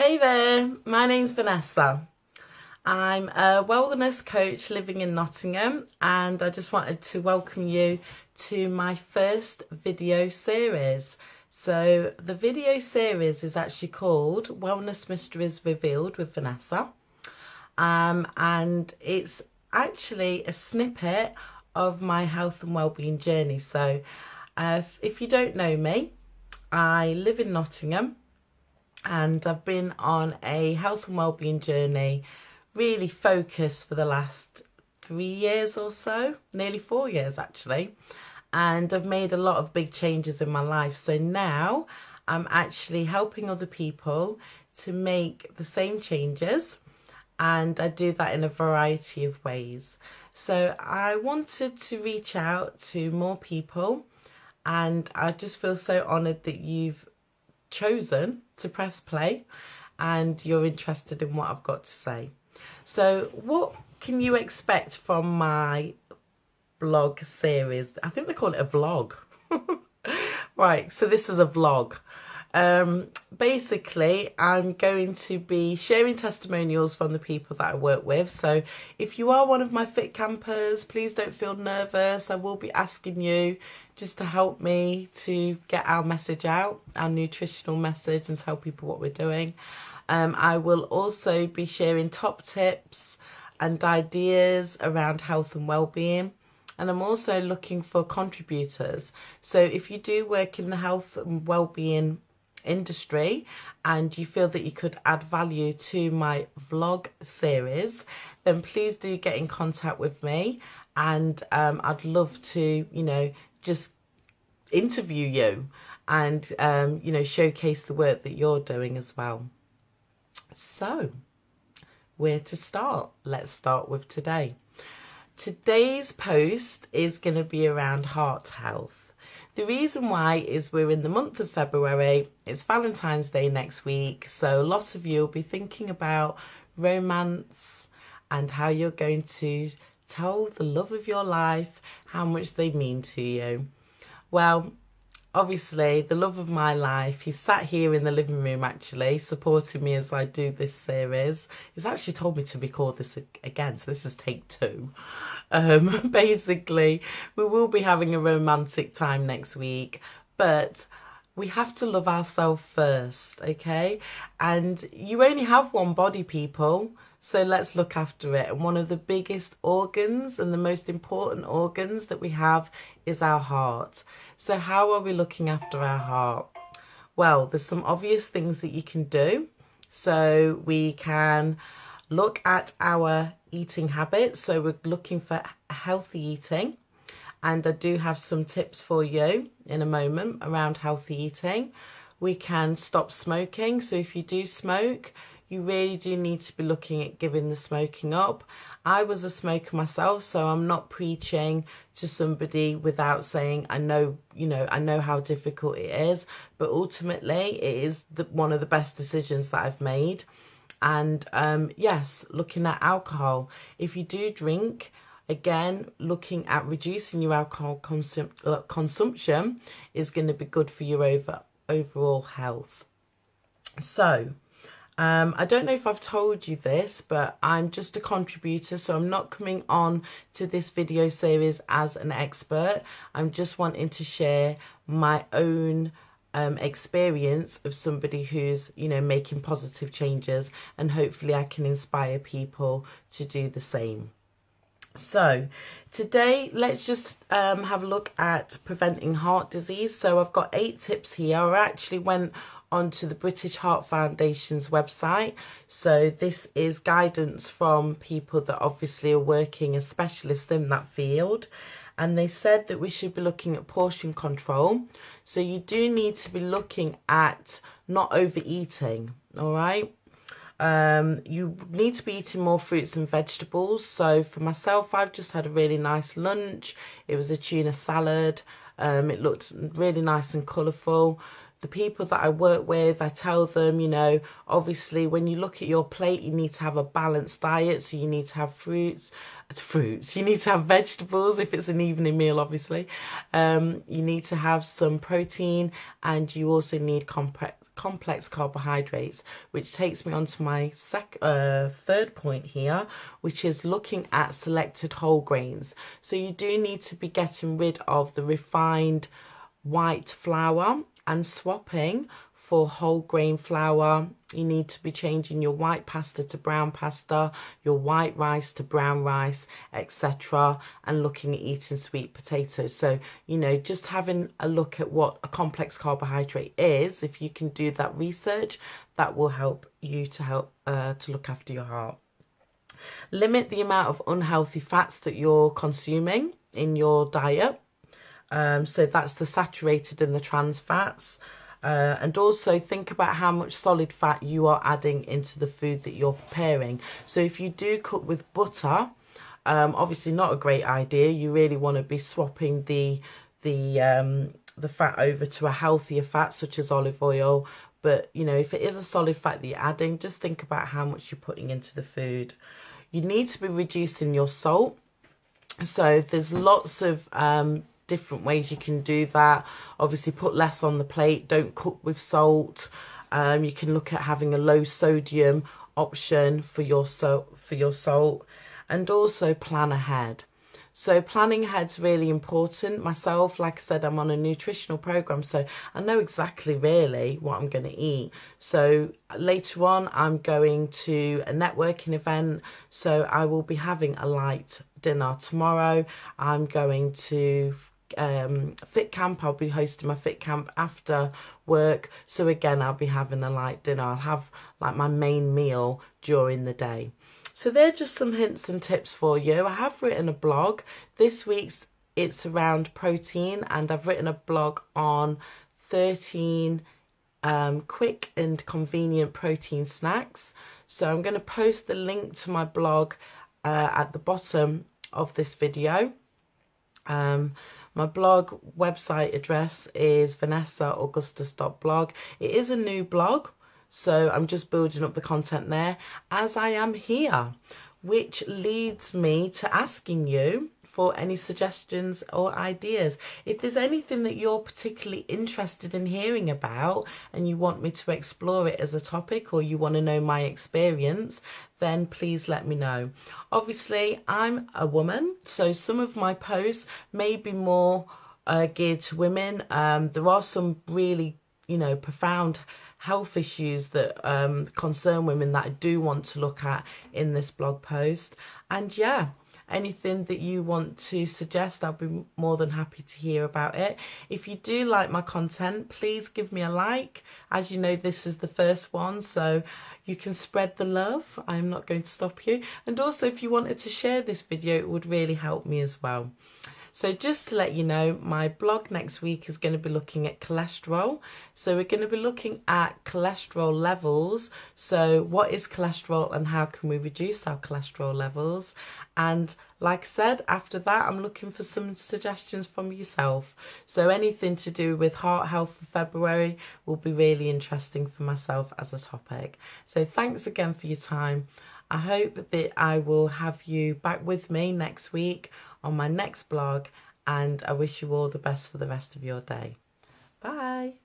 Hey there, my name's Vanessa. I'm a wellness coach living in Nottingham, and I just wanted to welcome you to my first video series. So the video series is actually called Wellness Mysteries Revealed with Vanessa, and it's actually a snippet of my health and wellbeing journey. So if you don't know me, I live in Nottingham and I've been on a health and wellbeing journey, really focused for the last 3 years or so, nearly 4 years actually. And I've made a lot of big changes in my life. So now I'm actually helping other people to make the same changes. And I do that in a variety of ways. So I wanted to reach out to more people. And I just feel so honoured that you've chosen to press play and you're interested in what I've got to say. So what can you expect from my blog series? I think they call it a vlog. Right, so this is a vlog. Basically, I'm going to be sharing testimonials from the people that I work with. So if you are one of my fit campers, please don't feel nervous. I will be asking you just to help me to get our message out, our nutritional message, and tell people what we're doing. I will also be sharing top tips and ideas around health and well-being. And I'm also looking for contributors. So if you do work in the health and well-being industry and you feel that you could add value to my vlog series, then please do get in contact with me, and I'd love to, just interview you and, showcase the work that you're doing as well. So, where to start? Let's start with today. Today's post is going to be around heart health. The reason why is we're in the month of February. It's Valentine's Day next week. So lots of you will be thinking about romance and how you're going to tell the love of your life how much they mean to you. Well, obviously, the love of my life, he's sat here in the living room actually, supporting me as I do this series. He's actually told me to record this again, so this is take 2. Basically, we will be having a romantic time next week, but we have to love ourselves first, okay? And you only have one body, people, so let's look after it. And one of the biggest organs and the most important organs that we have is our heart. So how are we looking after our heart? Well, there's some obvious things that you can do. So we can look at our eating habits. So we're looking for healthy eating. And I do have some tips for you in a moment around healthy eating. We can stop smoking. So if you do smoke, you really do need to be looking at giving the smoking up. I was a smoker myself, so I'm not preaching to somebody without saying I know how difficult it is, but ultimately it is one of the best decisions that I've made. And yes, looking at alcohol. If you do drink, again, looking at reducing your alcohol consumption is going to be good for your overall health. So, I don't know if I've told you this, but I'm just a contributor, so I'm not coming on to this video series as an expert. I'm just wanting to share my own experience of somebody who's, making positive changes, and hopefully I can inspire people to do the same. So today, let's just have a look at preventing heart disease. So I've got 8 tips here. I actually went onto the British Heart Foundation's website. So this is guidance from people that obviously are working as specialists in that field. And they said that we should be looking at portion control. So you do need to be looking at not overeating, all right? You need to be eating more fruits and vegetables. So for myself, I've just had a really nice lunch. It was a tuna salad. It looked really nice and colourful. The people that I work with, I tell them, obviously when you look at your plate, you need to have a balanced diet. So you need to have fruits, you need to have vegetables if it's an evening meal, obviously. You need to have some protein, and you also need complex carbohydrates, which takes me on to my third point here, which is looking at selected whole grains. So you do need to be getting rid of the refined white flour and swapping for whole grain flour. You need to be changing your white pasta to brown pasta, your white rice to brown rice, etc., and looking at eating sweet potatoes. So, you know, just having a look at what a complex carbohydrate is, if you can do that research, that will help you to look after your heart. Limit the amount of unhealthy fats that you're consuming in your diet. So that's the saturated and the trans fats. And also think about how much solid fat you are adding into the food that you're preparing. So if you do cook with butter, obviously not a great idea. You really want to be swapping the fat over to a healthier fat such as olive oil. But, you know, if it is a solid fat that you're adding, just think about how much you're putting into the food. You need to be reducing your salt. So there's lots of different ways you can do that. Obviously put less on the plate, don't cook with salt. You can look at having a low sodium option for your salt, and also plan ahead. So planning ahead's really important. Myself, like I said, I'm on a nutritional program, so I know exactly really what I'm going to eat. So later on, I'm going to a networking event, so I will be having a light dinner tomorrow. I'm going to fit camp. I'll be hosting my fit camp after work, so again I'll be having a light dinner. I'll have like my main meal during the day. So they're just some hints and tips for you. I have written a blog. This week's it's around protein, and I've written a blog on 13 quick and convenient protein snacks. So I'm going to post the link to my blog at the bottom of this video. My blog website address is vanessaaugustus.blog. It is a new blog, so I'm just building up the content there as I am here, which leads me to asking you for any suggestions or ideas. If there's anything that you're particularly interested in hearing about and you want me to explore it as a topic, or you want to know my experience, then please let me know. Obviously, I'm a woman, so some of my posts may be more geared to women. There are some really, you know, profound health issues that concern women that I do want to look at in this blog post. And yeah, anything that you want to suggest, I'll be more than happy to hear about it. If you do like my content, please give me a like. As you know, this is the first one, so you can spread the love. I'm not going to stop you. And also, if you wanted to share this video, it would really help me as well. So just to let you know, my blog next week is going to be looking at cholesterol. So we're going to be looking at cholesterol levels. So what is cholesterol and how can we reduce our cholesterol levels? And like I said, after that, I'm looking for some suggestions from yourself. So anything to do with heart health for February will be really interesting for myself as a topic. So thanks again for your time. I hope that I will have you back with me next week on my next blog, and I wish you all the best for the rest of your day. Bye.